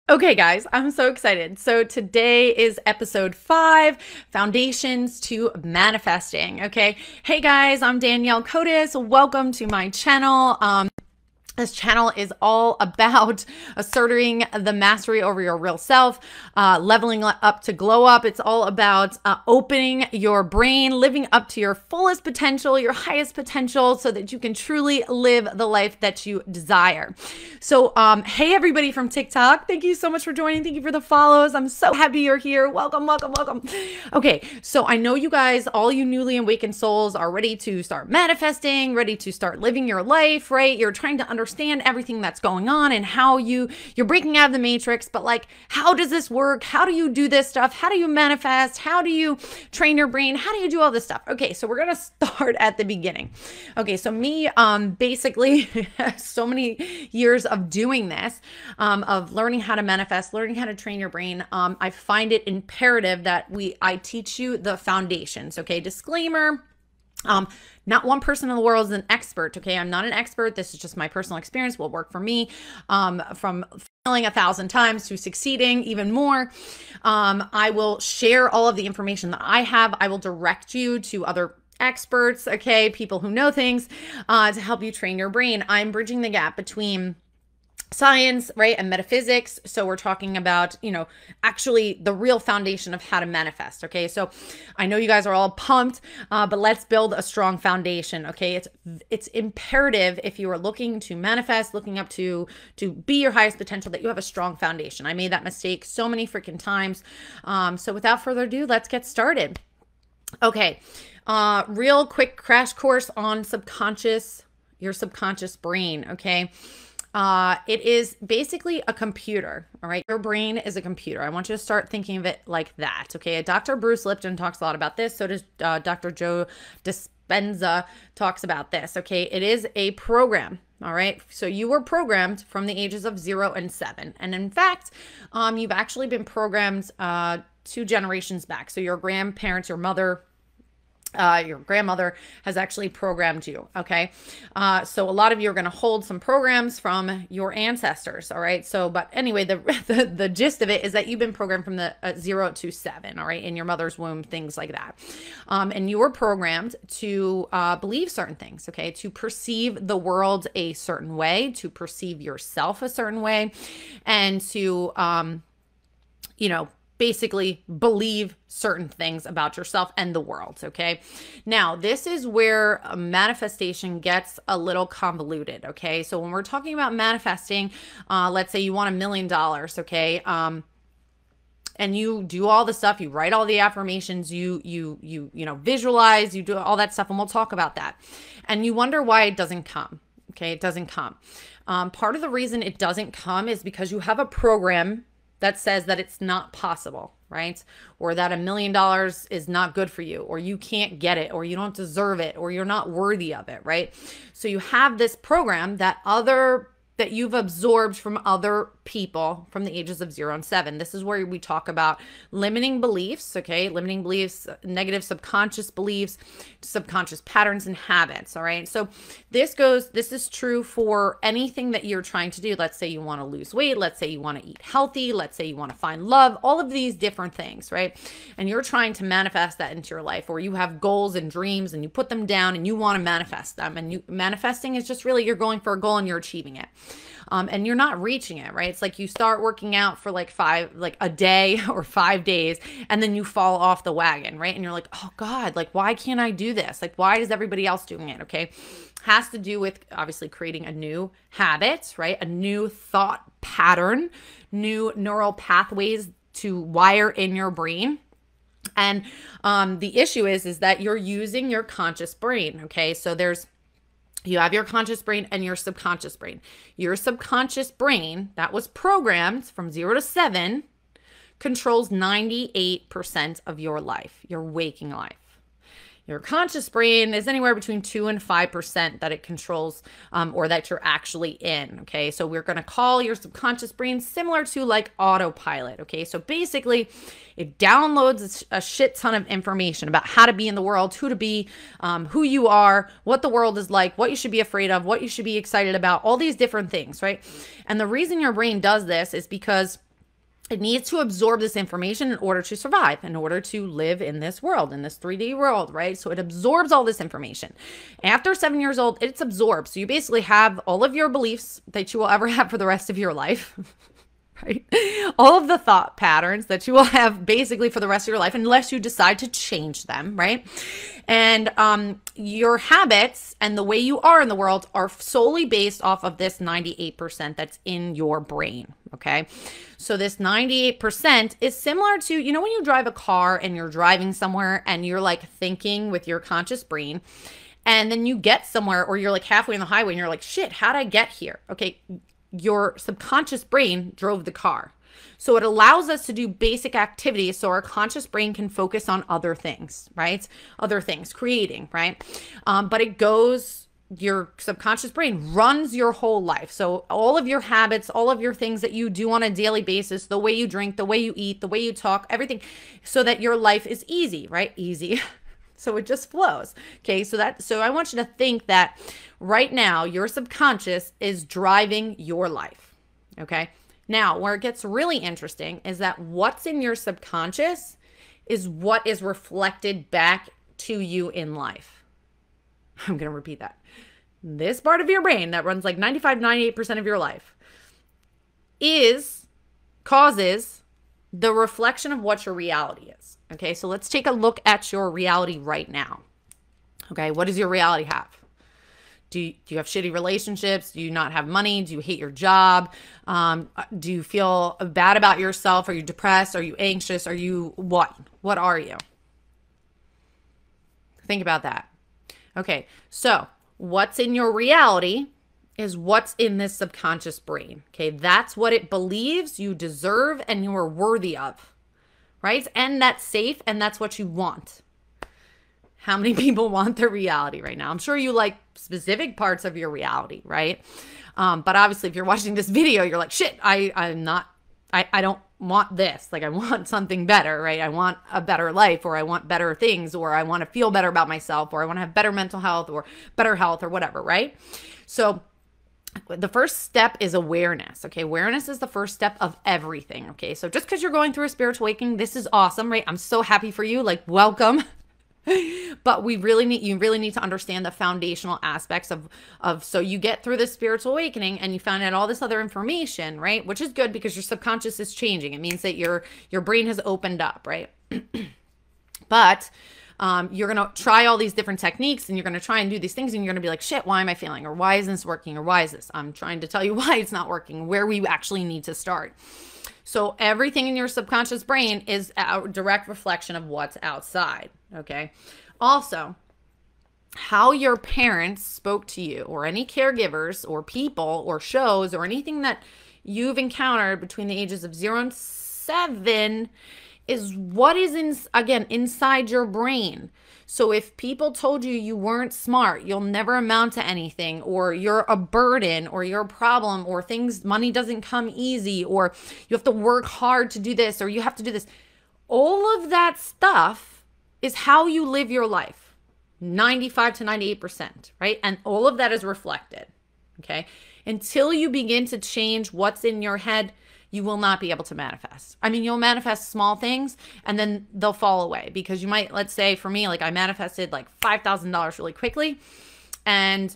Okay, guys, I'm so excited. So today is episode 5, Foundations to Manifesting. Okay. Hey guys, I'm Danielle Cotis. Welcome to my channel. This channel is all about asserting the mastery over your real self, leveling up to glow up. It's all about opening your brain, living up to your fullest potential, your highest potential, so that you can truly live the life that you desire. So, hey, everybody from TikTok, thank you so much for joining. Thank you for the follows. I'm so happy you're here. Welcome, welcome, welcome. Okay, so I know you guys, all you newly awakened souls, are ready to start manifesting, ready to start living your life, right? You're trying to understand everything that's going on and how you're breaking out of the matrix, but like, how does this work? How do you do this stuff? How do you manifest? How do you train your brain? How do you do all this stuff? Okay, so we're gonna start at the beginning. Okay, so me, basically, so many years of doing this, of learning how to manifest, learning how to train your brain. I find it imperative that I teach you the foundations. Okay, disclaimer. Not one person in the world is an expert. Okay. I'm not an expert. This is just my personal experience. Will work for me. From failing 1,000 times to succeeding even more. I will share all of the information that I have. I will direct you to other experts. Okay. People who know things, to help you train your brain. I'm bridging the gap between science, right, and metaphysics. So we're talking about, actually the real foundation of how to manifest. Okay, so I know you guys are all pumped, but let's build a strong foundation. Okay, it's imperative, if you are looking to manifest, looking up to be your highest potential, that you have a strong foundation. I made that mistake so many freaking times. So without further ado, let's get started. Okay, real quick crash course on your subconscious brain. Okay. It is basically a computer, all right? Your brain is a computer. I want you to start thinking of it like that, okay? Dr. Bruce Lipton talks a lot about this. So does Dr. Joe Dispenza talks about this, okay? It is a program, all right? So you were programmed from the ages of 0 and 7. And in fact, you've actually been programmed 2 generations back. So your grandparents, your mother, your grandmother has actually programmed you. Okay. So a lot of you are going to hold some programs from your ancestors. All right. So, but anyway, the gist of it is that you've been programmed from the 0 to 7. All right. In your mother's womb, things like that. And you were programmed to believe certain things. Okay. To perceive the world a certain way, to perceive yourself a certain way, and to, basically believe certain things about yourself and the world. Okay. Now, this is where manifestation gets a little convoluted. Okay. So when we're talking about manifesting, let's say you want $1 million. Okay. And you do all the stuff, you write all the affirmations, you visualize, you do all that stuff. And we'll talk about that. And you wonder why it doesn't come. Okay. It doesn't come. Part of the reason it doesn't come is because you have a program that says that it's not possible, right? Or that $1 million is not good for you, or you can't get it, or you don't deserve it, or you're not worthy of it, right? So you have this program that you've absorbed from other people from the ages of 0 and 7. This is where we talk about limiting beliefs, okay? Limiting beliefs, negative subconscious beliefs, subconscious patterns and habits, all right? So this is true for anything that you're trying to do. Let's say you want to lose weight. Let's say you want to eat healthy. Let's say you want to find love, all of these different things, right? And you're trying to manifest that into your life, or you have goals and dreams and you put them down and you want to manifest them. And manifesting is just really, you're going for a goal and you're achieving it. And you're not reaching it, right? It's like you start working out for like a day or 5 days, and then you fall off the wagon, right? And you're like, oh God, like, why can't I do this? Like, why is everybody else doing it? Okay. Has to do with obviously creating a new habit, right? A new thought pattern, new neural pathways to wire in your brain. And the issue is that you're using your conscious brain. Okay. So you have your conscious brain and your subconscious brain. Your subconscious brain that was programmed from 0 to 7 controls 98% of your life, your waking life. Your conscious brain is anywhere between 2 and 5% that it controls, or that you're actually in. Okay. So we're going to call your subconscious brain similar to like autopilot. Okay. So basically it downloads a shit ton of information about how to be in the world, who to be, who you are, what the world is like, what you should be afraid of, what you should be excited about, all these different things. Right. And the reason your brain does this is because It needs to absorb this information in order to survive, in order to live in this world, in this 3D world, right? So it absorbs all this information. After 7 years old, it's absorbed. So you basically have all of your beliefs that you will ever have for the rest of your life, right? All of the thought patterns that you will have basically for the rest of your life, unless you decide to change them, right? And your habits and the way you are in the world are solely based off of this 98% that's in your brain, okay? So this 98% is similar to, you know, when you drive a car and you're driving somewhere and you're like thinking with your conscious brain, and then you get somewhere, or you're like halfway on the highway and you're like, shit, how'd I get here? Okay, your subconscious brain drove the car. So it allows us to do basic activities so our conscious brain can focus on other things, right? Other things, creating, right? But it goes, your subconscious brain runs your whole life. So all of your habits, all of your things that you do on a daily basis, the way you drink, the way you eat, the way you talk, everything, so that your life is easy, right? Easy. So it just flows. Okay. So I want you to think that right now your subconscious is driving your life. Okay. Now, where it gets really interesting is that what's in your subconscious is what is reflected back to you in life. I'm going to repeat that. This part of your brain that runs like 95, 98% of your life causes the reflection of what your reality is. Okay, so let's take a look at your reality right now. Okay, what does your reality have? Do you have shitty relationships? Do you not have money? Do you hate your job? Do you feel bad about yourself? Are you depressed? Are you anxious? Are you what? What are you? Think about that. Okay, so what's in your reality is what's in this subconscious brain. Okay, that's what it believes you deserve and you are worthy of, right? And that's safe and that's what you want. How many people want their reality right now? I'm sure you like specific parts of your reality, right? But obviously if you're watching this video, you're like, shit, I don't want this. Like I want something better, right? I want a better life, or I want better things, or I want to feel better about myself, or I want to have better mental health or better health or whatever, right? So the first step is awareness. Okay. Awareness is the first step of everything. Okay. So just because you're going through a spiritual awakening, this is awesome, right? I'm so happy for you. Like, welcome. But you really need to understand the foundational aspects of so you get through this spiritual awakening and you found out all this other information, right? Which is good because your subconscious is changing. It means that your brain has opened up, right? But you're going to try all these different techniques and you're going to try and do these things and you're going to be like, shit, why am I failing? Or why isn't this working? Or why is this? I'm trying to tell you why it's not working, where we actually need to start. So everything in your subconscious brain is a direct reflection of what's outside. Okay. Also, how your parents spoke to you, or any caregivers or people or shows or anything that you've encountered between the ages of 0 and 7 is what is inside your brain. So if people told you you weren't smart, you'll never amount to anything, or you're a burden, or you're a problem, or money doesn't come easy, or you have to work hard to do this, or you have to do this, all of that stuff is how you live your life, 95 to 98%, right? And all of that is reflected, okay? Until you begin to change what's in your head, you will not be able to manifest. I mean, you'll manifest small things and then they'll fall away, because you might, let's say for me, like I manifested like $5,000 really quickly and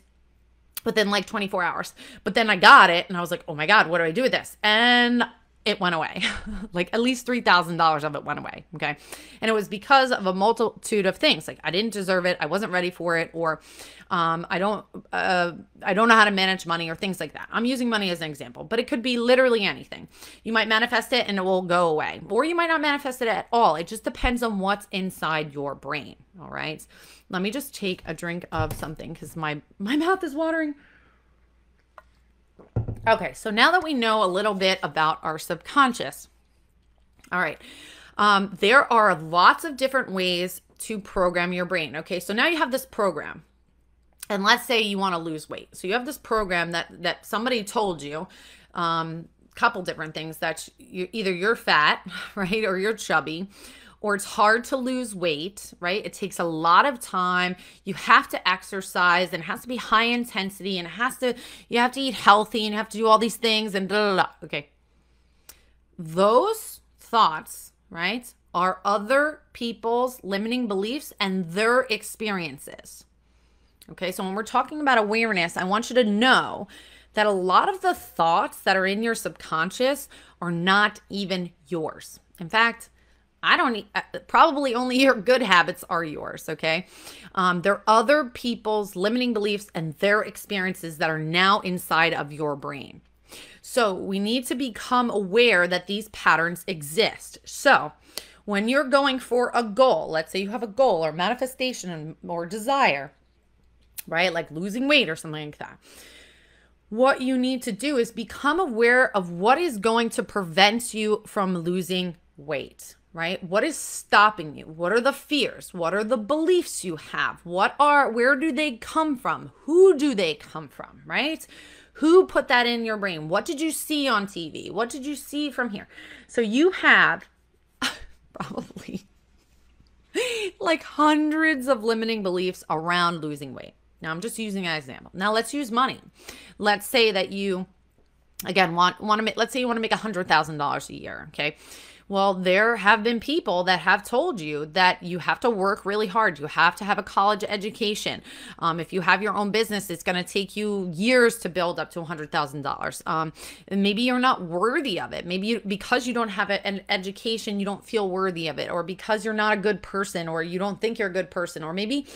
within like 24 hours, but then I got it and I was like, oh my God, what do I do with this? And it went away. Like at least $3,000 of it went away. Okay. And it was because of a multitude of things. Like I didn't deserve it. I wasn't ready for it. Or I don't know how to manage money or things like that. I'm using money as an example, but it could be literally anything. You might manifest it and it will go away, or you might not manifest it at all. It just depends on what's inside your brain. All right. Let me just take a drink of something because my mouth is watering. Okay, so now that we know a little bit about our subconscious, all right, there are lots of different ways to program your brain. Okay, so now you have this program, and let's say you want to lose weight. So you have this program that somebody told you, couple different things, that either you're fat, right, or you're chubby, or it's hard to lose weight, right? It takes a lot of time. You have to exercise, and it has to be high intensity, and you have to eat healthy, and you have to do all these things and blah, blah, blah. Okay. those thoughts, right, are other people's limiting beliefs and their experiences. Okay, so when we're talking about awareness, I want you to know that a lot of the thoughts that are in your subconscious are not even yours. In fact, probably only your good habits are yours, okay? They're other people's limiting beliefs and their experiences that are now inside of your brain. So we need to become aware that these patterns exist. So when you're going for a goal, let's say you have a goal or manifestation or desire, right? Like losing weight or something like that. What you need to do is become aware of what is going to prevent you from losing weight, right? What is stopping you? What are the fears? What are the beliefs you have? Where do they come from? Who do they come from, right? Who put that in your brain? What did you see on TV? What did you see from here? So you have probably like hundreds of limiting beliefs around losing weight. Now, I'm just using an example. Now, let's use money. Let's say that you, again, want to make, let's say you want to make $100,000 a year, okay? Well, there have been people that have told you that you have to work really hard. You have to have a college education. If you have your own business, it's going to take you years to build up to $100,000. And maybe you're not worthy of it. Maybe because you don't have an education, you don't feel worthy of it, or because you're not a good person, or you don't think you're a good person, or maybe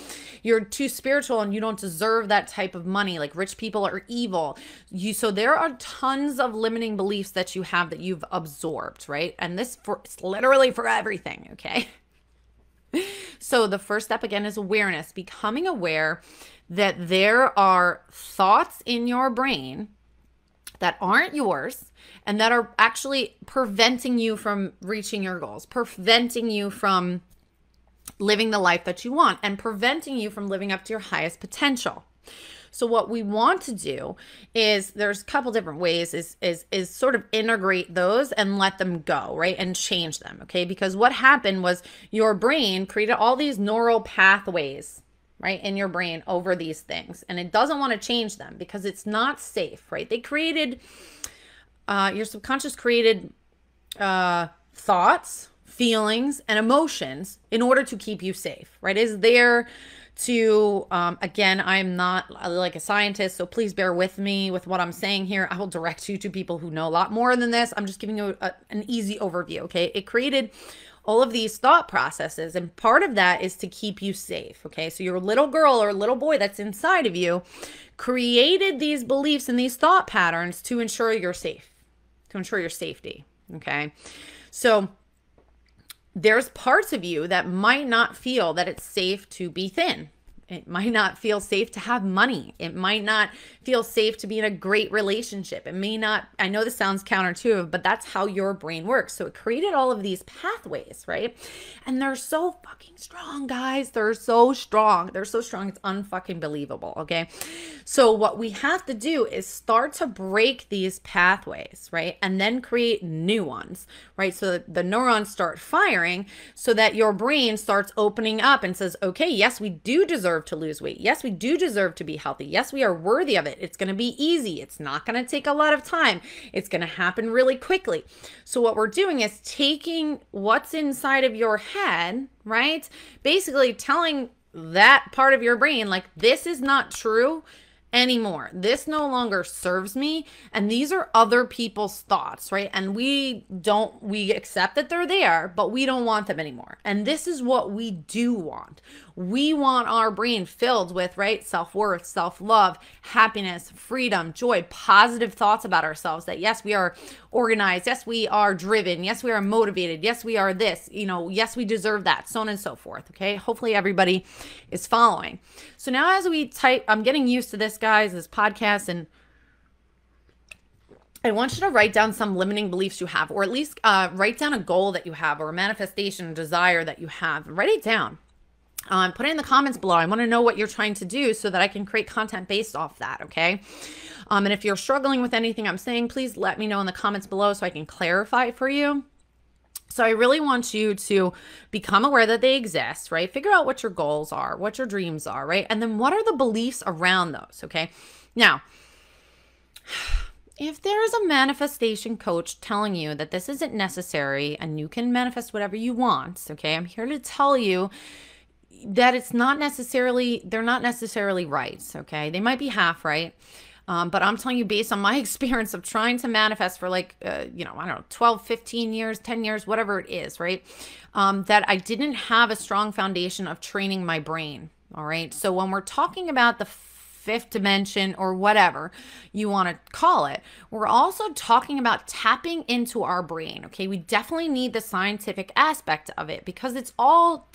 you're too spiritual and you don't deserve that type of money. Like rich people are evil. So there are tons of limiting beliefs that you have that you've absorbed, right? And it's literally for everything, okay? So the first step, again, is awareness. Becoming aware that there are thoughts in your brain that aren't yours and that are actually preventing you from reaching your goals, preventing you from living the life that you want, and preventing you from living up to your highest potential. So what we want to do is, there's a couple different ways, is sort of integrate those and let them go, right? And change them, okay? Because what happened was your brain created all these neural pathways, right, in your brain over these things. And it doesn't want to change them because it's not safe, right? They created, your subconscious created thoughts, feelings, and emotions in order to keep you safe, right? Is there to, again, I'm not like a scientist, so please bear with me with what I'm saying here. I will direct you to people who know a lot more than this. I'm just giving you an easy overview, okay? It created all of these thought processes, and part of that is to keep you safe, okay? So your little girl or little boy that's inside of you created these beliefs and these thought patterns to ensure you're safe, to ensure your safety, okay? So there's parts of you that might not feel that it's safe to be thin. It might not feel safe to have money. It might not feel safe to be in a great relationship. It may not, I know this sounds counterintuitive, but that's how your brain works. So it created all of these pathways, right? And they're so fucking strong, guys. They're so strong. They're so strong. It's unfucking believable, okay? So what we have to do is start to break these pathways, right? And then create new ones, right? So the neurons start firing so that your brain starts opening up and says, okay, yes, we do deserve to lose weight. Yes, we do deserve to be healthy. Yes, we are worthy of it. It's going to be easy. It's not going to take a lot of time. It's going to happen really quickly. So what we're doing is taking what's inside of your head, right? Basically telling that part of your brain, like, this is not true anymore. This no longer serves me. And these are other people's thoughts, right? And we accept that they're there, but we don't want them anymore. And this is what we do want. We want our brain filled with, right, self-worth, self-love, happiness, freedom, joy, positive thoughts about ourselves, that yes, we are organized. Yes, we are driven. Yes, we are motivated. Yes, we are this, yes, we deserve that, so on and so forth. Okay. Hopefully everybody is following. So now as we type, I'm getting used to this, guys, this podcast, and I want you to write down some limiting beliefs you have, or at least write down a goal that you have, or a manifestation, a desire that you have. Write it down. Put it in the comments below. I want to know what you're trying to do so that I can create content based off that, okay? And if you're struggling with anything I'm saying, please let me know in the comments below so I can clarify it for you. So I really want you to become aware that they exist, right? Figure out what your goals are, what your dreams are, right? And then what are the beliefs around those, okay? Now, If there's a manifestation coach telling you that this isn't necessary and you can manifest whatever you want, okay, I'm here to tell you that they're not necessarily right, okay? They might be half right, but I'm telling you based on my experience of trying to manifest for like, I don't know, 12, 15 years, 10 years, whatever it is, right? That I didn't have a strong foundation of training my brain, all right? So when we're talking about the fifth dimension or whatever you want to call it, we're also talking about tapping into our brain. Okay, we definitely need the scientific aspect of it because it's all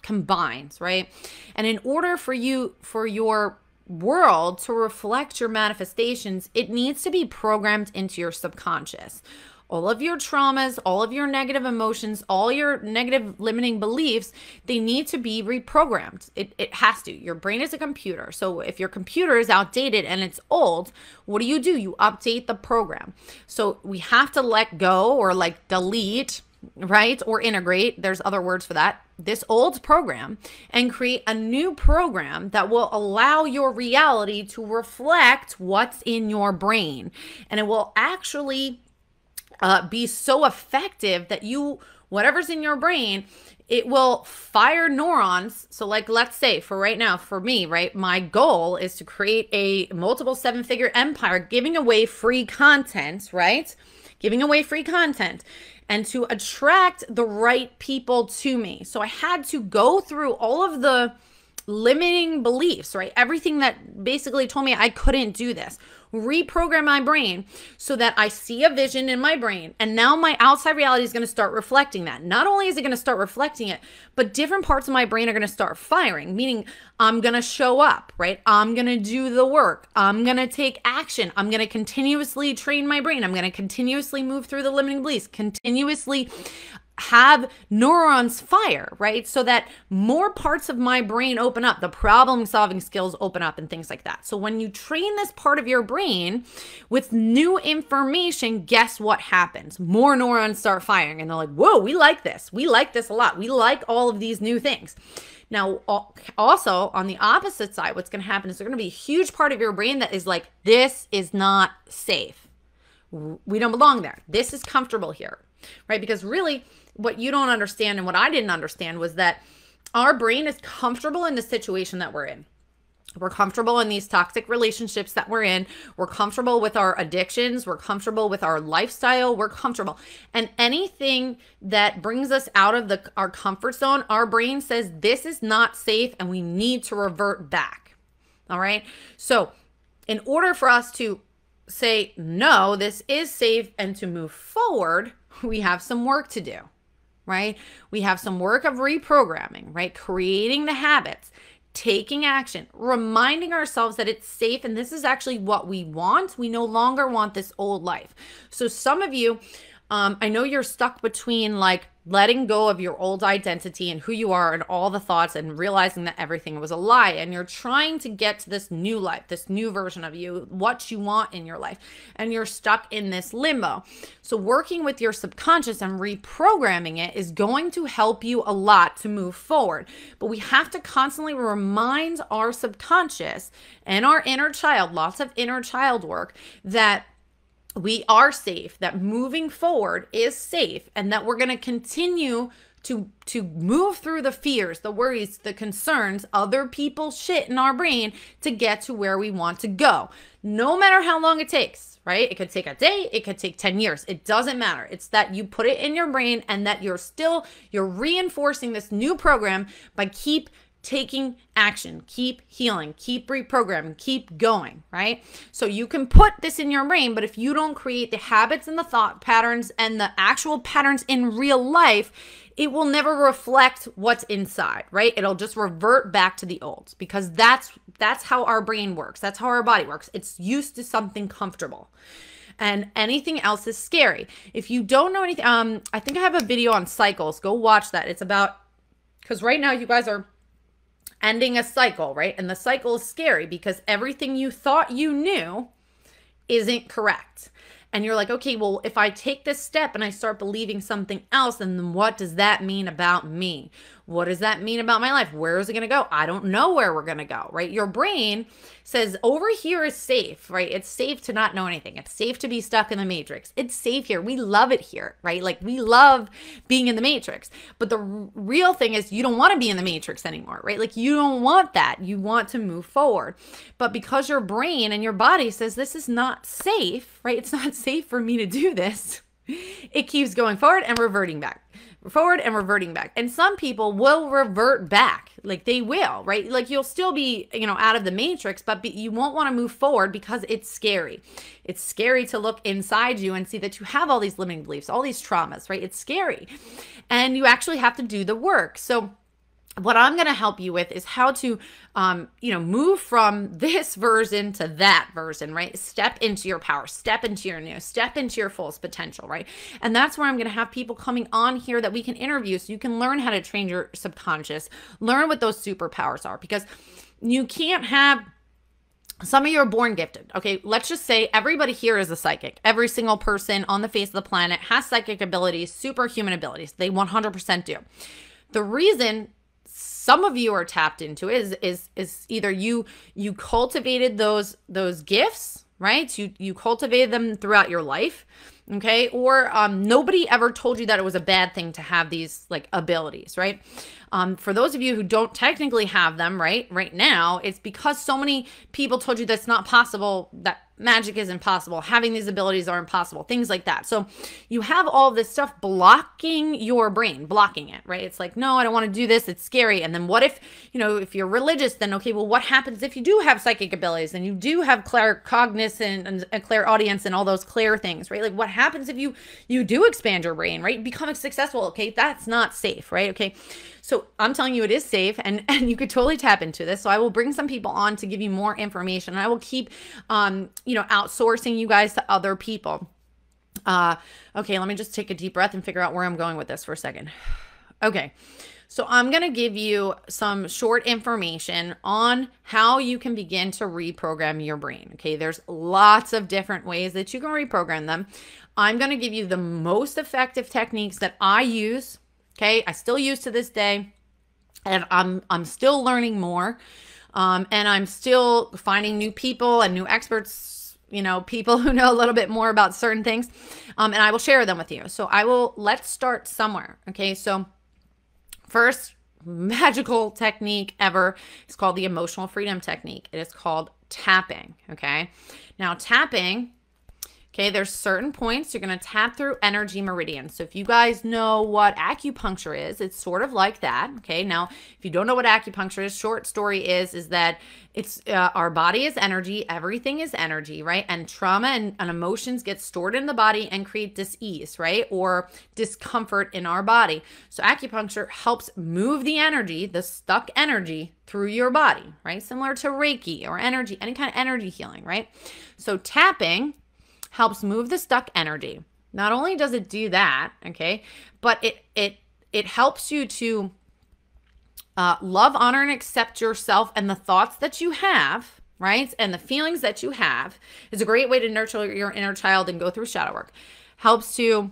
combined, right? And in order for your world to reflect your manifestations, it needs to be programmed into your subconscious. All of your traumas, all of your negative emotions, all your negative limiting beliefs, they need to be reprogrammed. It has to. Your brain is a computer. So if your computer is outdated and it's old, what do? You update the program. So we have to let go or like delete, right? Or integrate. There's other words for that. This old program and create a new program that will allow your reality to reflect what's in your brain. And it will actually be so effective that whatever's in your brain, it will fire neurons. So like, let's say for right now, for me, right, my goal is to create a multiple 7-figure empire, giving away free content, right? Giving away free content and to attract the right people to me. So I had to go through all of the limiting beliefs, right? Everything that basically told me I couldn't do this. Reprogram my brain so that I see a vision in my brain. And now my outside reality is going to start reflecting that. Not only is it going to start reflecting it, but different parts of my brain are going to start firing, meaning I'm going to show up, right? I'm going to do the work. I'm going to take action. I'm going to continuously train my brain. I'm going to continuously move through the limiting beliefs, continuously have neurons fire, right? So that more parts of my brain open up, the problem solving skills open up and things like that. So when you train this part of your brain with new information, guess what happens? More neurons start firing and they're like, whoa, we like this. We like this a lot. We like all of these new things. Now, also on the opposite side, what's going to happen is there's going to be a huge part of your brain that is like, this is not safe. We don't belong there. This is comfortable here, right? Because really, what you don't understand and what I didn't understand was that our brain is comfortable in the situation that we're in. We're comfortable in these toxic relationships that we're in. We're comfortable with our addictions. We're comfortable with our lifestyle. We're comfortable. And anything that brings us out of our comfort zone, our brain says this is not safe and we need to revert back. All right. So in order for us to say, no, this is safe and to move forward, we have some work to do. Right? We have some work of reprogramming, right? Creating the habits, taking action, reminding ourselves that it's safe and this is actually what we want. We no longer want this old life. So some of you, I know you're stuck between like letting go of your old identity and who you are and all the thoughts and realizing that everything was a lie. And you're trying to get to this new life, this new version of you, what you want in your life. And you're stuck in this limbo. So working with your subconscious and reprogramming it is going to help you a lot to move forward. But we have to constantly remind our subconscious and our inner child, lots of inner child work, that we are safe, that moving forward is safe, and that we're going to continue to move through the fears, the worries, the concerns, other people's shit in our brain to get to where we want to go. No matter how long it takes, right? It could take a day, it could take 10 years. It doesn't matter. It's that you put it in your brain and that you're reinforcing this new program by keep taking action, keep healing, keep reprogramming, keep going, right? So you can put this in your brain, but if you don't create the habits and the thought patterns and the actual patterns in real life, it will never reflect what's inside, right? It'll just revert back to the old because that's how our brain works. That's how our body works. It's used to something comfortable. And anything else is scary. If you don't know anything, I think I have a video on cycles. Go watch that. It's about, because right now you guys are ending a cycle, right? And the cycle is scary because everything you thought you knew isn't correct. And you're like, okay, well, if I take this step and I start believing something else, then what does that mean about me? What does that mean about my life? Where is it going to go? I don't know where we're going to go, right? Your brain says over here is safe, right? It's safe to not know anything. It's safe to be stuck in the matrix. It's safe here. We love it here, right? Like we love being in the matrix. But the real thing is you don't want to be in the matrix anymore, right? Like you don't want that. You want to move forward. But because your brain and your body says this is not safe, right? It's not safe for me to do this. It keeps going forward and reverting back. Forward and reverting back. And some people will revert back. Like they will, right? Like you'll still be, out of the matrix, but you won't want to move forward because it's scary. It's scary to look inside you and see that you have all these limiting beliefs, all these traumas, right? It's scary. And you actually have to do the work. So what I'm going to help you with is how to, move from this version to that version, right? Step into your power, step into your new, step into your fullest potential, right? And that's where I'm going to have people coming on here that we can interview so you can learn how to train your subconscious, learn what those superpowers are, because you can't have some of you are born gifted. Okay, let's just say everybody here is a psychic. Every single person on the face of the planet has psychic abilities, superhuman abilities. They 100% do. The reason some of you are tapped into is either you cultivated those gifts, right? You cultivated them throughout your life, okay? Or nobody ever told you that it was a bad thing to have these like abilities, right? For those of you who don't technically have them right now, it's because so many people told you that's not possible, that magic is impossible, having these abilities are impossible, things like that. So you have all this stuff blocking your brain, blocking it, right? It's like, no, I don't want to do this. It's scary. And then what if, if you're religious, then okay, well, what happens if you do have psychic abilities and you do have claircognizance and a clairaudience and all those clear things, right? Like what happens if you do expand your brain, right? Become successful. Okay. That's not safe, right? Okay. So I'm telling you it is safe and you could totally tap into this. So I will bring some people on to give you more information. And I will keep, outsourcing you guys to other people. Okay, let me just take a deep breath and figure out where I'm going with this for a second. Okay, so I'm going to give you some short information on how you can begin to reprogram your brain. Okay, there's lots of different ways that you can reprogram them. I'm going to give you the most effective techniques that I use. Okay, I still use to this day, and I'm still learning more, and I'm still finding new people and new experts, people who know a little bit more about certain things, and I will share them with you. So let's start somewhere. Okay, so first magical technique ever is called the emotional freedom technique. It is called tapping. Okay, now tapping. Okay, there's certain points you're going to tap through energy meridians. So if you guys know what acupuncture is, it's sort of like that. Okay, now if you don't know what acupuncture is, short story is that it's our body is energy, everything is energy, right? And trauma and emotions get stored in the body and create dis-ease, right? Or discomfort in our body. So acupuncture helps move the energy, the stuck energy, through your body, right? Similar to Reiki or energy, any kind of energy healing, right? So tapping helps move the stuck energy. Not only does it do that, okay, but it helps you to love, honor, and accept yourself and the thoughts that you have, right? And the feelings that you have is a great way to nurture your inner child and go through shadow work. Helps to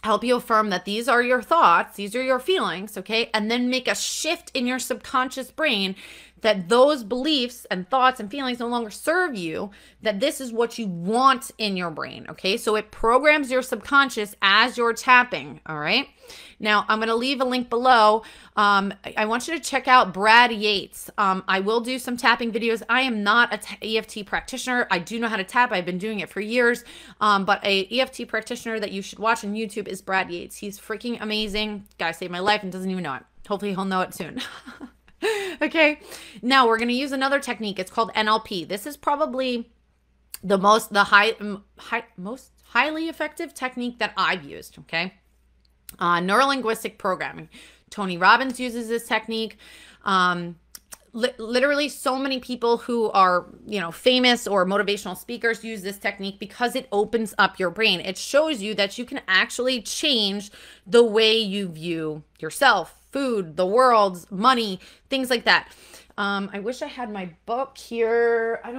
help you affirm that these are your thoughts, these are your feelings, okay? And then make a shift in your subconscious brain that those beliefs and thoughts and feelings no longer serve you, that this is what you want in your brain, okay? So it programs your subconscious as you're tapping, all right? Now, I'm going to leave a link below. I want you to check out Brad Yates. I will do some tapping videos. I am not an EFT practitioner. I do know how to tap. I've been doing it for years. But a EFT practitioner that you should watch on YouTube is Brad Yates. He's freaking amazing. Guy saved my life and doesn't even know it. Hopefully he'll know it soon. Okay. Now we're going to use another technique. It's called NLP. This is probably the most highly effective technique that I've used. Okay. Neuro-Linguistic programming. Tony Robbins uses this technique. Literally so many people who are, famous or motivational speakers use this technique because it opens up your brain. It shows you that you can actually change the way you view yourself, food, the world, money, things like that. I wish I had my book here. I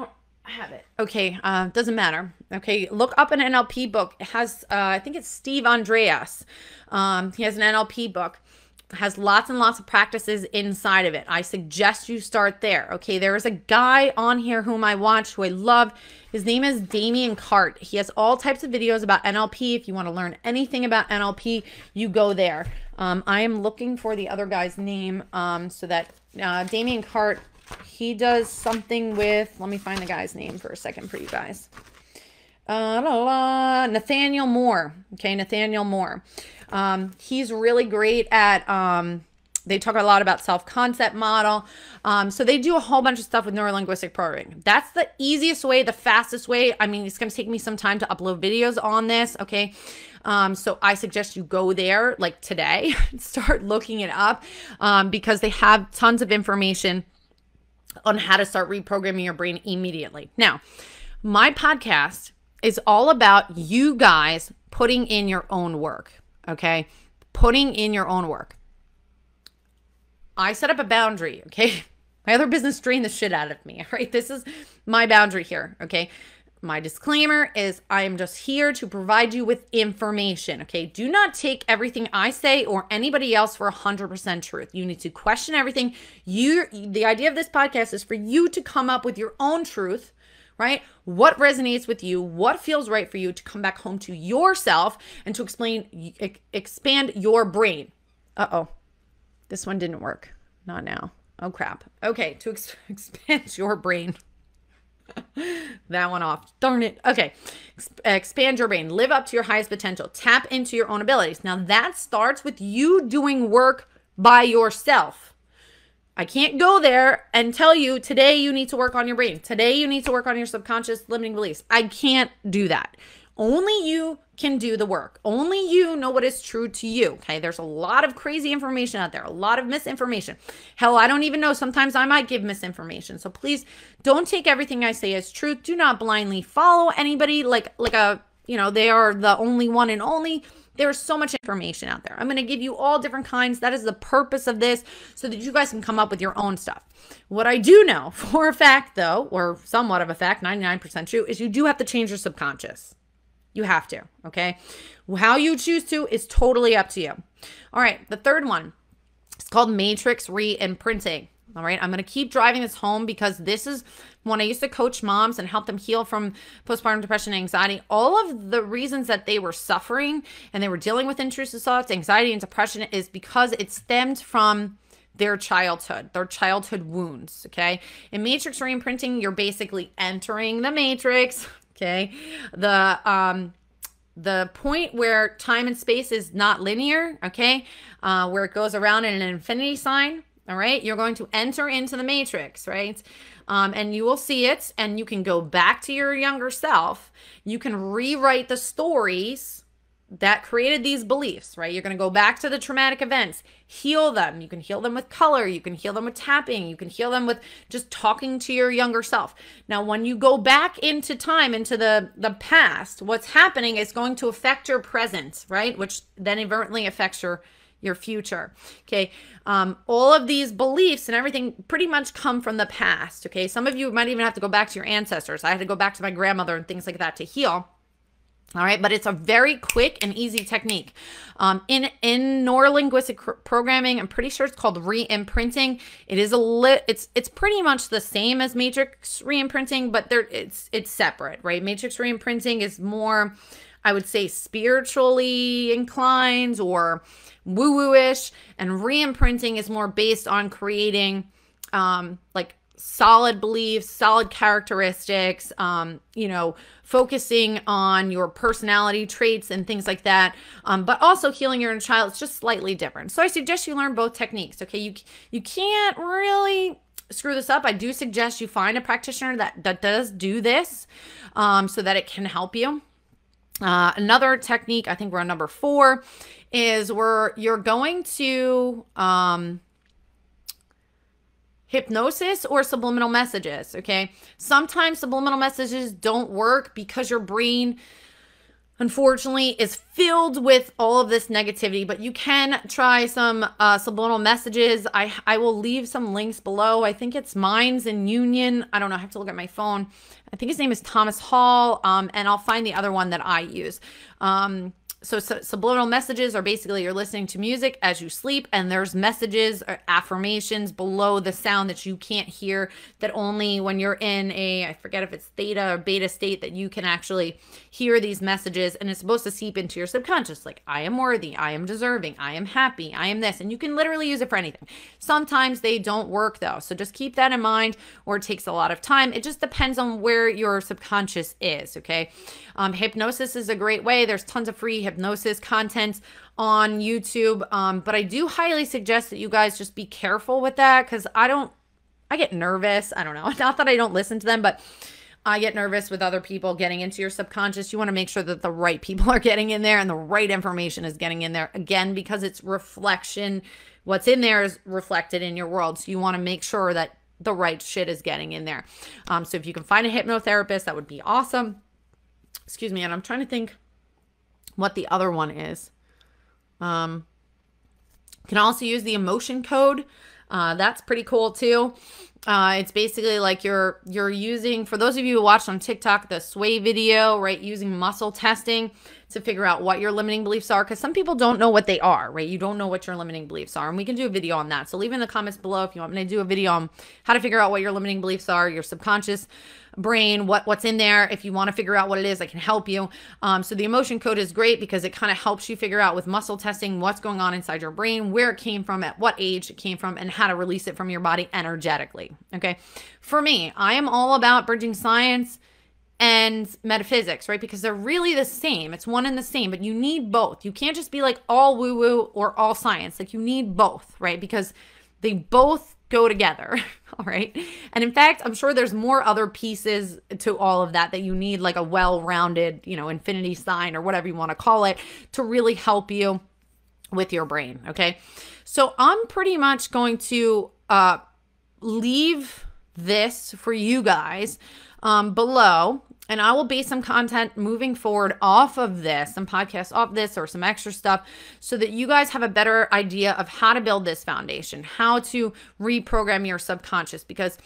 I have it. Okay, doesn't matter. Okay, look up an NLP book. It has, I think it's Steve Andreas. He has an NLP book. Has lots and lots of practices inside of it. I suggest you start there. Okay, there is a guy on here whom I watch, who I love. His name is Damien Cart. He has all types of videos about NLP. If you want to learn anything about NLP, you go there. I am looking for the other guy's name so that Damien Cart, he does something with, let me find the guy's name for a second for you guys. Nathaniel Moore. Okay, Nathaniel Moore. He's really great at, they talk a lot about self-concept model. So they do a whole bunch of stuff with neuro-linguistic programming. That's the easiest way, the fastest way. I mean, it's going to take me some time to upload videos on this. Okay. So I suggest you go there like today and start looking it up, because they have tons of information on how to start reprogramming your brain immediately. Now, my podcast is all about you guys putting in your own work. Okay, putting in your own work. I set up a boundary. Okay, my other business drained the shit out of me. Right, this is my boundary here. Okay, my disclaimer is I am just here to provide you with information. Okay, do not take everything I say or anybody else for 100% truth. You need to question everything. The idea of this podcast is for you to come up with your own truth. Right? What resonates with you, what feels right for you, to come back home to yourself and to expand your brain. Uh-oh, this one didn't work. Not now. Oh, crap. Okay, to expand your brain. That one off. Darn it. Okay, expand your brain. Live up to your highest potential. Tap into your own abilities. Now, that starts with you doing work by yourself. I can't go there and tell you today you need to work on your brain. Today you need to work on your subconscious limiting beliefs. I can't do that. Only you can do the work. Only you know what is true to you. Okay. There's a lot of crazy information out there, a lot of misinformation. Hell, I don't even know. Sometimes I might give misinformation. So please don't take everything I say as truth. Do not blindly follow anybody like a, they are the only one and only. There's so much information out there. I'm going to give you all different kinds. That is the purpose of this, so that you guys can come up with your own stuff. What I do know for a fact, though, or somewhat of a fact, 99% true, is you do have to change your subconscious. You have to, okay? How you choose to is totally up to you. All right, the third one, it's called Matrix Re-Imprinting. All right, I'm going to keep driving this home because this is when I used to coach moms and help them heal from postpartum depression and anxiety. All of the reasons that they were suffering and they were dealing with intrusive thoughts, anxiety, and depression is because it stemmed from their childhood wounds, okay? In Matrix Re-Imprinting, you're basically entering the matrix, okay? The point where time and space is not linear, okay? Where it goes around in an infinity sign. All right, you're going to enter into the matrix, right? And you will see it, and you can go back to your younger self. You can rewrite the stories that created these beliefs, right? You're going to go back to the traumatic events, heal them. You can heal them with color. You can heal them with tapping. You can heal them with just talking to your younger self. Now, when you go back into time, into the past, what's happening is going to affect your present, right? Which then inadvertently affects your future. Okay. All of these beliefs and everything pretty much come from the past. Okay. Some of you might even have to go back to your ancestors. I had to go back to my grandmother and things like that to heal. All right. But it's a very quick and easy technique. In Neuro-Linguistic programming, I'm pretty sure it's called Re-Imprinting. It is it's pretty much the same as Matrix Re-Imprinting, but it's separate, right? Matrix Re-Imprinting is more, I would say, spiritually inclined or woo-woo-ish, and Re-Imprinting is more based on creating like solid beliefs, solid characteristics, focusing on your personality traits and things like that, but also healing your inner child. It's just slightly different. So I suggest you learn both techniques, okay? You can't really screw this up. I do suggest you find a practitioner that does do this so that it can help you. Another technique, I think we're on number 4, is where you're going to hypnosis or subliminal messages, okay? Sometimes subliminal messages don't work because your brain unfortunately, is filled with all of this negativity. But you can try some subliminal messages. I will leave some links below. I think it's Minds in Union. I don't know. I have to look at my phone. I think his name is Thomas Hall, and I'll find the other one that I use. So subliminal messages are basically you're listening to music as you sleep, and there's messages or affirmations below the sound that you can't hear, that only when you're in I forget if it's theta or beta state, that you can actually hear these messages, and it's supposed to seep into your subconscious. Like, I am worthy, I am deserving, I am happy, I am this, and you can literally use it for anything. Sometimes they don't work though, so just keep that in mind, or it takes a lot of time. It just depends on where your subconscious is, okay? Hypnosis is a great way. There's tons of free hypnosis content on YouTube. But I do highly suggest that you guys just be careful with that, because I get nervous. I don't know. Not that I don't listen to them, but I get nervous with other people getting into your subconscious. You want to make sure that the right people are getting in there and the right information is getting in there. Again, because it's reflection. What's in there is reflected in your world. So you want to make sure that the right shit is getting in there. So if you can find a hypnotherapist, that would be awesome. Excuse me, and I'm trying to think what the other one is. You can also use the emotion code. That's pretty cool too. It's basically like you're using, for those of you who watched on TikTok, the sway video, right? Using muscle testing to figure out what your limiting beliefs are. Because some people don't know what they are, right? You don't know what your limiting beliefs are. And we can do a video on that. So leave in the comments below if you want me to do a video on how to figure out what your limiting beliefs are, your subconscious brain, what's in there. If you want to figure out what it is, I can help you. So the emotion code is great because it kind of helps you figure out with muscle testing what's going on inside your brain, where it came from, at what age it came from, and how to release it from your body energetically. Okay. For me, I am all about bridging science and metaphysics, right? Because they're really the same. It's one and the same, but you need both. You can't just be like all woo-woo or all science. Like, you need both, right? Because they both go together. All right. And in fact, I'm sure there's more other pieces to all of that you need, like a well-rounded, infinity sign or whatever you want to call it, to really help you with your brain. Okay. So I'm pretty much going to leave this for you guys below. And I will base some content moving forward off of this, some podcasts off this, or some extra stuff, so that you guys have a better idea of how to build this foundation, how to reprogram your subconscious. Because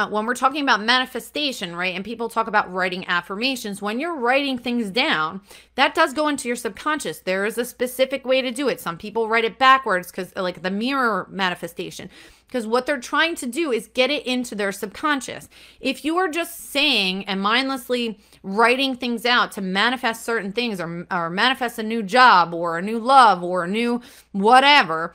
when we're talking about manifestation, right, and people talk about writing affirmations, when you're writing things down, that does go into your subconscious. There is a specific way to do it. Some people write it backwards, because like the mirror manifestation, because what they're trying to do is get it into their subconscious. If you are just saying and mindlessly writing things out to manifest certain things, or manifest a new job or a new love or a new whatever,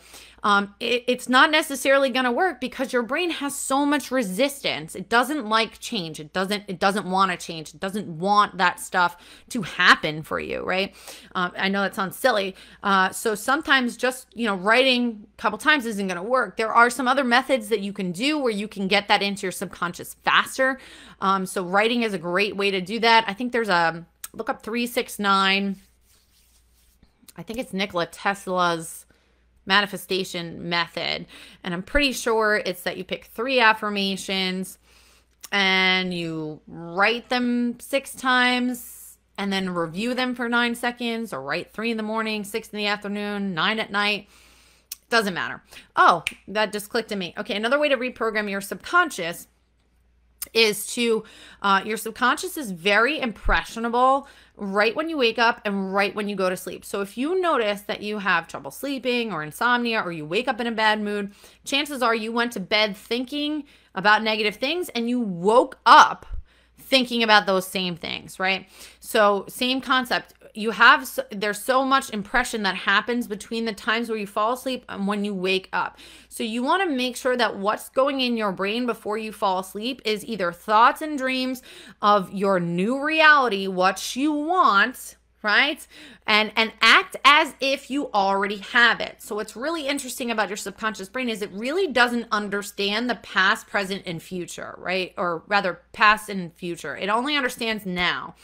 it's not necessarily going to work, because your brain has so much resistance. It doesn't like change. It doesn't want to change. It doesn't want that stuff to happen for you, right? I know that sounds silly. So sometimes just, writing a couple times isn't going to work. There are some other methods that you can do where you can get that into your subconscious faster. So writing is a great way to do that. I think there's look up 369. I think it's Nikola Tesla's manifestation method, and I'm pretty sure it's that you pick 3 affirmations and you write them 6 times and then review them for 9 seconds, or write 3 in the morning, 6 in the afternoon, 9 at night. Doesn't matter. Oh, that just clicked in me. Okay, another way to reprogram your subconscious is to, your subconscious is very impressionable right when you wake up and right when you go to sleep. So if you notice that you have trouble sleeping or insomnia, or you wake up in a bad mood, chances are you went to bed thinking about negative things and you woke up thinking about those same things, right? So same concept. There's so much impression that happens between the times where you fall asleep and when you wake up. So you want to make sure that what's going in your brain before you fall asleep is either thoughts and dreams of your new reality, what you want, right? And act as if you already have it. So what's really interesting about your subconscious brain is it really doesn't understand the past, present, and future, right? Or rather, past and future. It only understands now.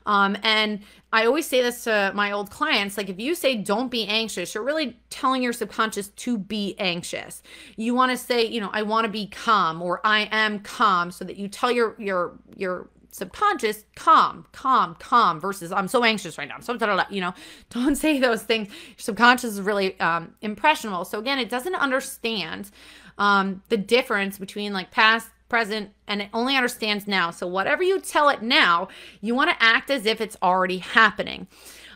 And I always say this to my old clients, like, if you say don't be anxious, you're really telling your subconscious to be anxious. You want to say, I want to be calm, or I am calm, so that you tell your subconscious, calm, calm, calm, versus I'm so anxious right now. I'm so, you know, don't say those things. Your subconscious is really impressionable. So again, it doesn't understand the difference between like past, present, and it only understands now. So whatever you tell it now, you want to act as if it's already happening.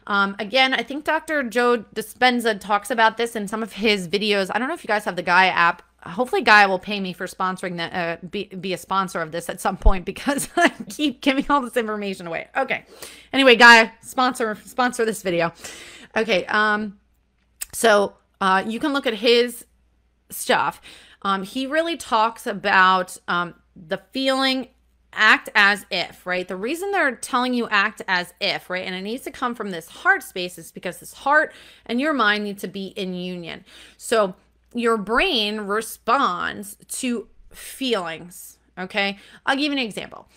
Again, I think Dr. Joe Dispenza talks about this in some of his videos. I don't know if you guys have the Gaia app. Hopefully Gaia will pay me for sponsoring that, be a sponsor of this at some point, because I keep giving all this information away. Okay. Anyway, Gaia, sponsor this video. Okay. So you can look at his stuff. He really talks about the feeling, act as if, right? The reason they're telling you act as if, right? And it needs to come from this heart space is because this heart and your mind need to be in union. So your brain responds to feelings, okay? I'll give you an example.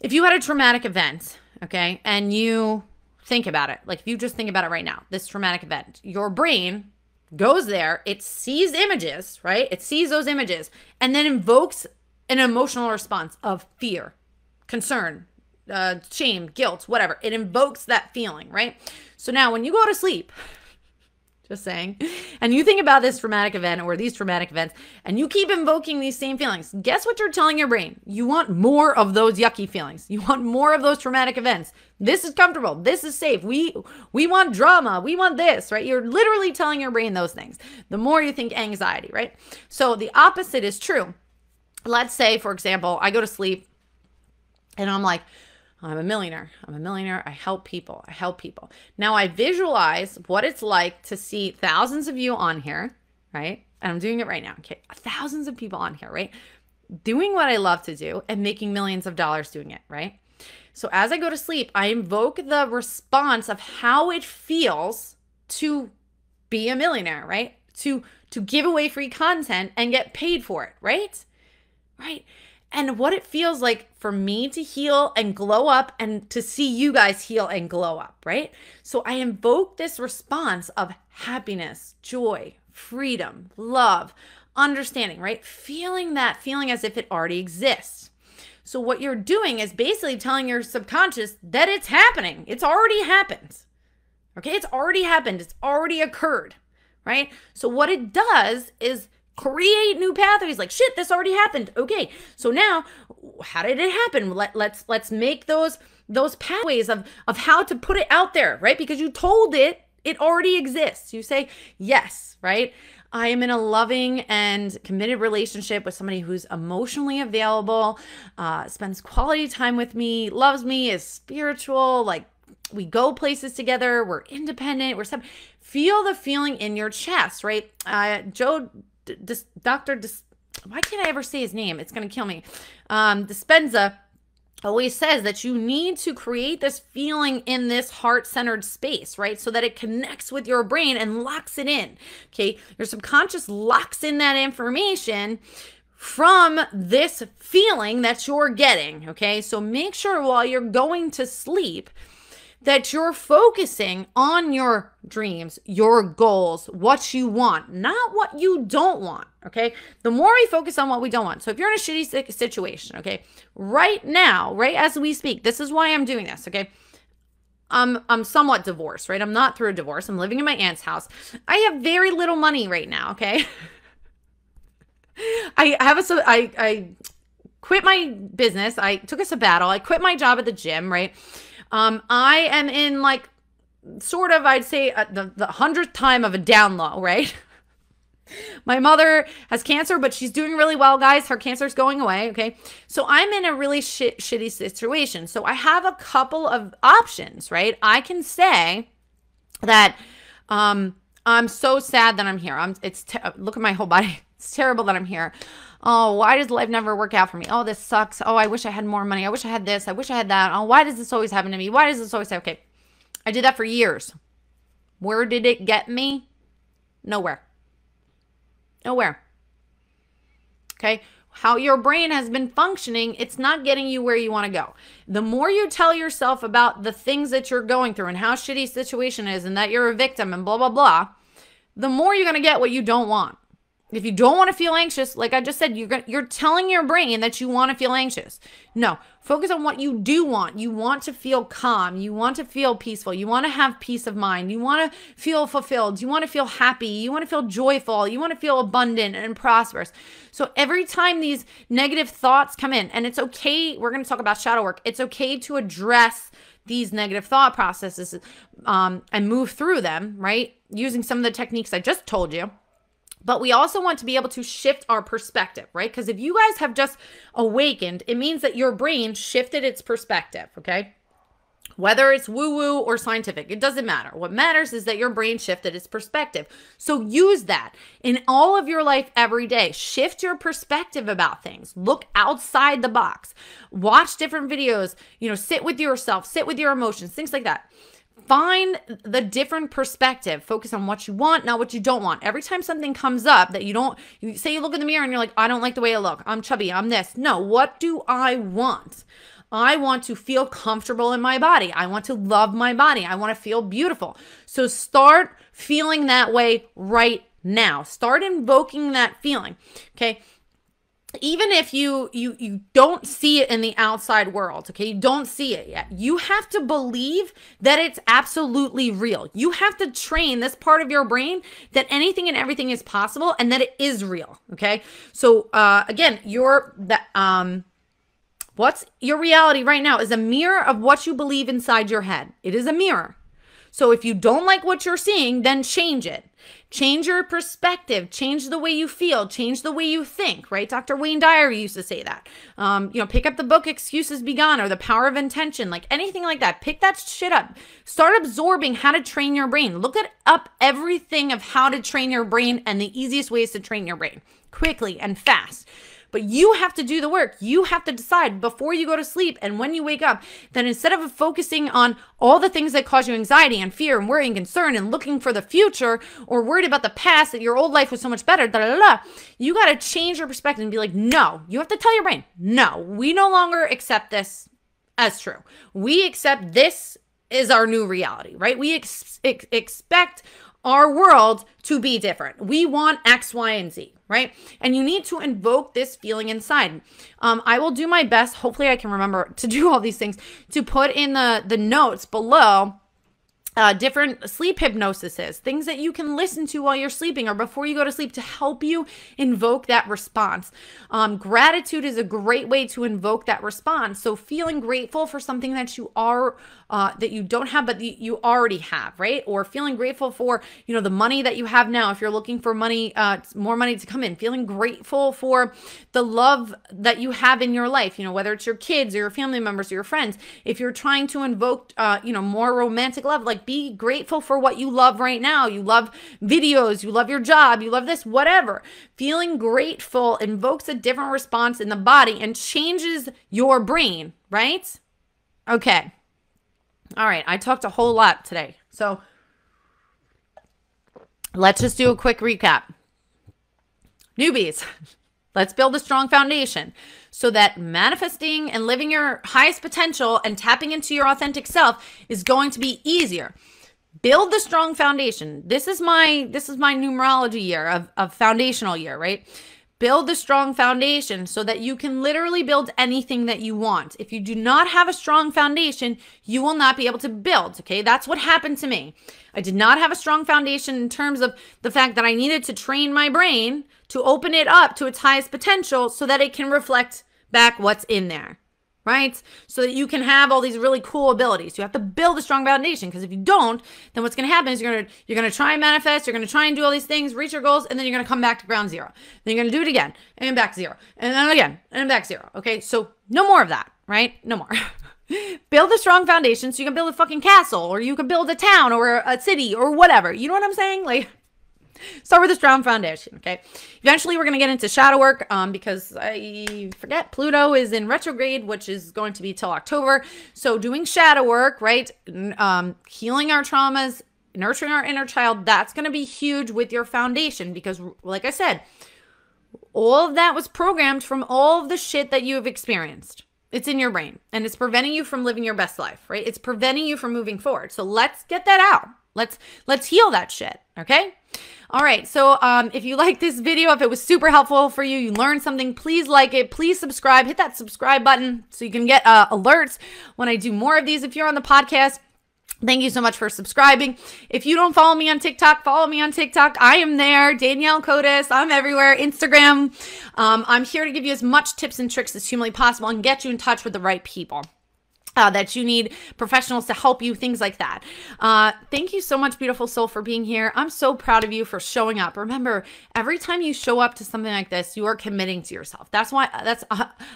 If you had a traumatic event, okay, and you think about it, like if you just think about it right now, this traumatic event, your brain goes there, it sees images, right? It sees those images and then invokes an emotional response of fear, concern, shame, guilt, whatever. It invokes that feeling, right? So now when you go to sleep, just saying, and you think about this traumatic event or these traumatic events, and you keep invoking these same feelings, guess what you're telling your brain? You want more of those yucky feelings. You want more of those traumatic events. This is comfortable. This is safe. We want drama. We want this, right? You're literally telling your brain those things. The more you think anxiety, right? So the opposite is true. Let's say, for example, I go to sleep and I'm like, I'm a millionaire. I'm a millionaire. I help people. I help people. Now I visualize what it's like to see thousands of you on here, right? And I'm doing it right now. Okay. Thousands of people on here, right? Doing what I love to do and making millions of dollars doing it, right? So as I go to sleep, I invoke the response of how it feels to be a millionaire, right? To give away free content and get paid for it, right? Right. And what it feels like for me to heal and glow up and to see you guys heal and glow up, right? So I invoke this response of happiness, joy, freedom, love, understanding, right? Feeling that feeling as if it already exists. So what you're doing is basically telling your subconscious that it's happening. It's already happened. Okay. It's already happened. It's already occurred, right? So what it does is create new pathways. Like, shit, this already happened. Okay, so now how did it happen? Let's make those pathways of how to put it out there, right? Because you told it already exists. You say yes, right? I am in a loving and committed relationship with somebody who's emotionally available, spends quality time with me, loves me, is spiritual, like we go places together, we're independent, feel the feeling in your chest, right? Why can't I ever say his name? It's going to kill me. Dispenza always says that you need to create this feeling in this heart-centered space, right? So that it connects with your brain and locks it in, okay? Your subconscious locks in that information from this feeling that you're getting, okay? So make sure while you're going to sleep that you're focusing on your dreams, your goals, what you want, not what you don't want, okay? The more we focus on what we don't want. So if you're in a shitty situation, okay, right now, right as we speak, this is why I'm doing this, okay? I'm somewhat divorced, right? I'm not through a divorce. I'm living in my aunt's house. I have very little money right now, okay? I quit my business. I took a sabbatical. I quit my job at the gym, right? I am in like, sort of, I'd say the 100th time of a down low, right? My mother has cancer, but she's doing really well, guys. Her cancer's going away, okay? So I'm in a really shitty situation. So I have a couple of options, right? I can say that I'm so sad that I'm here. Look at my whole body. It's terrible that I'm here. Oh, why does life never work out for me? Oh, this sucks. Oh, I wish I had more money. I wish I had this. I wish I had that. Oh, why does this always happen to me? Why does this always happen? Okay. I did that for years. Where did it get me? Nowhere. Nowhere. Okay. How your brain has been functioning, it's not getting you where you want to go. The more you tell yourself about the things that you're going through and how shitty situation is and that you're a victim and blah, blah, blah, the more you're going to get what you don't want. If you don't want to feel anxious, like I just said, you're telling your brain that you want to feel anxious. No, focus on what you do want. You want to feel calm. You want to feel peaceful. You want to have peace of mind. You want to feel fulfilled. You want to feel happy. You want to feel joyful. You want to feel abundant and prosperous. So every time these negative thoughts come in, and it's okay, we're going to talk about shadow work. It's okay to address these negative thought processes and move through them, right? Using some of the techniques I just told you. But we also want to be able to shift our perspective, right? Because if you guys have just awakened, it means that your brain shifted its perspective, okay? Whether it's woo-woo or scientific, it doesn't matter. What matters is that your brain shifted its perspective. So use that in all of your life every day. Shift your perspective about things. Look outside the box. Watch different videos, sit with yourself, sit with your emotions, things like that. Find the different perspective. Focus on what you want, not what you don't want. Every time something comes up that you say you look in the mirror and you're like, I don't like the way I look. I'm chubby. I'm this. No, what do I want? I want to feel comfortable in my body. I want to love my body. I want to feel beautiful. So start feeling that way right now. Start invoking that feeling. Okay. Even if you don't see it in the outside world, okay, you don't see it yet, you have to believe that it's absolutely real. You have to train this part of your brain that anything and everything is possible and that it is real, okay? So again, what's your reality right now is a mirror of what you believe inside your head. It is a mirror. So if you don't like what you're seeing, then change it. Change your perspective, change the way you feel, change the way you think, right? Dr. Wayne Dyer used to say that. Pick up the book, Excuses Be Gone, or The Power of Intention, like anything like that. Pick that shit up. Start absorbing how to train your brain. Look up everything of how to train your brain and the easiest ways to train your brain quickly and fast. But you have to do the work. You have to decide before you go to sleep and when you wake up that instead of focusing on all the things that cause you anxiety and fear and worry and concern and looking for the future or worried about the past, that your old life was so much better, you got to change your perspective and be like, no, you have to tell your brain, no, we no longer accept this as true. We accept this is our new reality, right? We expect our world to be different. We want X, Y, and Z, right? And you need to invoke this feeling inside. I will do my best. Hopefully I can remember to do all these things, to put in the notes below different sleep hypnosises, things that you can listen to while you're sleeping or before you go to sleep to help you invoke that response. Gratitude is a great way to invoke that response. So feeling grateful for something that you are that you don't have, but you already have, right? Or feeling grateful for, the money that you have now. If you're looking for money, more money to come in, feeling grateful for the love that you have in your life, whether it's your kids or your family members or your friends. If you're trying to invoke, more romantic love, like be grateful for what you love right now. You love videos, you love your job, you love this, whatever. Feeling grateful invokes a different response in the body and changes your brain, right? Okay. All right, I talked a whole lot today. So let's just do a quick recap. Newbies, let's build a strong foundation so that manifesting and living your highest potential and tapping into your authentic self is going to be easier. Build the strong foundation. This is my numerology year of foundational year, right? Build the strong foundation so that you can literally build anything that you want. If you do not have a strong foundation, you will not be able to build, okay? That's what happened to me. I did not have a strong foundation in terms of the fact that I needed to train my brain to open it up to its highest potential so that it can reflect back what's in there, right? So that you can have all these really cool abilities. You have to build a strong foundation, because if you don't, then what's going to happen is you're going to try and manifest, you're going to try and do all these things, reach your goals, and then you're going to come back to ground zero. Then you're going to do it again, and back to zero, and then again, and back to zero, okay? So no more of that, right? No more. Build a strong foundation so you can build a fucking castle, or you can build a town or a city or whatever. You know what I'm saying? Like, start with a strong foundation, okay? Eventually, we're going to get into shadow work because I forget Pluto is in retrograde, which is going to be till October. So doing shadow work, right? Healing our traumas, nurturing our inner child, that's going to be huge with your foundation because, like I said, all of that was programmed from all of the shit that you have experienced. It's in your brain, and it's preventing you from living your best life, right? It's preventing you from moving forward. So let's get that out. Let's heal that shit, okay? All right. So if you like this video, if it was super helpful for you, you learned something, please like it. Please subscribe. Hit that subscribe button so you can get alerts when I do more of these. If you're on the podcast, thank you so much for subscribing. If you don't follow me on TikTok, follow me on TikTok. I am there, Danielle Cotis. I'm everywhere. Instagram. I'm here to give you as much tips and tricks as humanly possible and get you in touch with the right people. That you need professionals to help you, things like that. Thank you so much, beautiful soul, for being here. I'm so proud of you for showing up. Remember, every time you show up to something like this, you are committing to yourself. That's why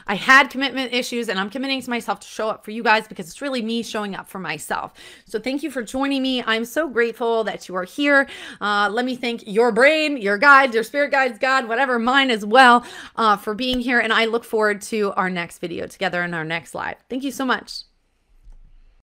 I had commitment issues, and I'm committing to myself to show up for you guys because it's really me showing up for myself. So thank you for joining me. I'm so grateful that you are here. Let me thank your brain, your guides, your spirit guides, God, whatever, mine as well, for being here. And I look forward to our next video together in our next live. Thank you so much.